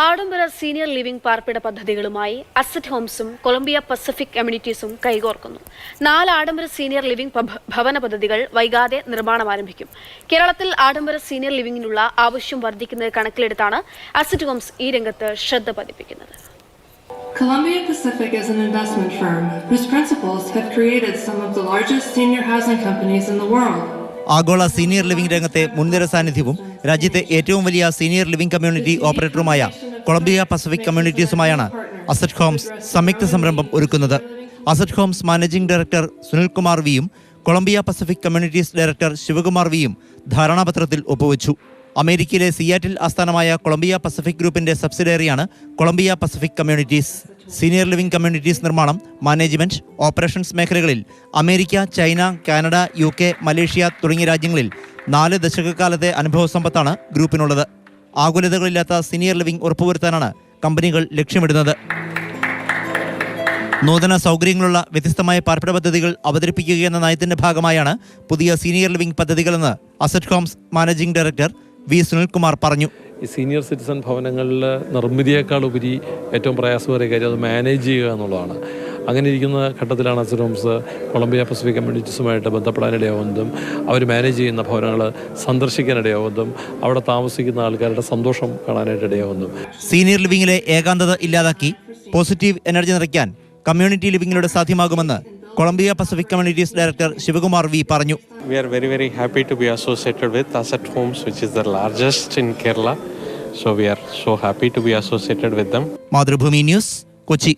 ആഡംബര senior living പാർപ്പിട പദ്ധതികളുമായി asset ഹോംസും Colombia Pacific കമ്മ്യൂണിറ്റീസും കൈകോർക്കുന്നു. 4 ആഡംബര സീനിയർ ലിവിംഗ് ഭവന പദ്ധതികൾ വൈകാതെ നിർമ്മാണം ആരംഭിക്കും. കേരളത്തിൽ ആഡംബര സീനിയർ ലിവിംഗിനുള്ള ആവശ്യം വർദ്ധിക്കുന്നത് കണക്കിലെടുത്താണ് അസറ്റ് ഹോംസ് ഈ രംഗത്ത് ശ്രദ്ധ പതിപ്പിക്കുന്നത്. Columbia Pacific is an investment firm whose principals have created some of the largest senior housing companies in the world. ആഗോള സീനിയർ ലിവിംഗ് രംഗത്തെ മുൻനിര സാന്നിധ്യവും രാജ്യത്തെ ഏറ്റവും വലിയ സീനിയർ ലിവിംഗ് കമ്മ്യൂണിറ്റി ഓപ്പറേറ്ററുമായ കൊളംബിയ പസഫിക് കമ്മ്യൂണിറ്റീസുമായാണ് അസറ്റ് ഹോംസ് സംയുക്ത സംരംഭം ഒരുക്കുന്നത്. അസറ്റ് ഹോംസ് മാനേജിംഗ് ഡയറക്ടർ സുനിൽകുമാർ വിയും Columbia Pacific Communities director Sivakumar വിയും ധാരണാപത്രത്തിൽ ഒപ്പുവെച്ചു. അമേരിക്കയിലെ സിയാറ്റിൽ ആസ്ഥാനമായ കൊളംബിയ പസഫിക് ഗ്രൂപ്പിന്റെ സബ്സിഡിയറിയാണ് Columbia Pacific Communities. Senior living communities നിർമ്മാണം, മാനേജ്മെന്റ്, ഓപ്പറേഷൻസ് മേഖലകളിൽ America, China, Canada, UK, Malaysia തുടങ്ങിയ രാജ്യങ്ങളിൽ 4 ദശകക്കാലത്തെ അനുഭവ സമ്പത്താണ് ഗ്രൂപ്പിനുള്ളത്. ആകുലതകളില്ലാത്ത സീനിയർ ലിവിംഗ് ഉറപ്പുവരുത്താനാണ് കമ്പനികൾ ലക്ഷ്യമിടുന്നത്. നൂതന സൗകര്യങ്ങളുള്ള വ്യത്യസ്തമായ പാർപ്പിട പദ്ധതികൾ അവതരിപ്പിക്കുകയെന്ന നയത്തിന്റെ ഭാഗമായാണ് പുതിയ സീനിയർ ലിവിംഗ് പദ്ധതികളെന്ന് Asset Holmes managing director V Sunilkumar പറഞ്ഞു. ഈ സീനിയർ സിറ്റിസൺ ഭവനങ്ങളിൽ നിർമ്മിതിയേക്കാൾ ഉപരി ഏറ്റവും പ്രയാസമേറിയ കാര്യം അത് മാനേജ് ചെയ്യുക എന്നുള്ളതാണ്. അങ്ങനെ ഇരിക്കുന്ന ഘട്ടത്തിലാണ് അസറ്റ് ഹോംസ് കൊളംബിയ പസഫിക് കമ്മ്യൂണിറ്റീസുമായിട്ട് ബന്ധപ്പെടാനിടയാവുന്നതും അവർ മാനേജ് ചെയ്യുന്ന ഭവനങ്ങൾ സന്ദർശിക്കാനിടയാവുന്നതും അവിടെ താമസിക്കുന്ന ആൾക്കാരുടെ സന്തോഷം കാണാനായിട്ട് ഇടയാവുന്നു. സീനിയർ ലിവിംഗിലെ ഏകാന്തത ഇല്ലാതാക്കി പോസിറ്റീവ് എനർജി നിറയ്ക്കാൻ കമ്മ്യൂണിറ്റി ലിവിംഗിലൂടെ സാധ്യമാകുമെന്ന് Columbia Pacific Communities director Sivakumar V പറഞ്ഞു. We are very, very happy to be associated with Asset Homes, which is the largest in Kerala. So we are so happy to be associated with them. Mathrubhumi news, Kochi.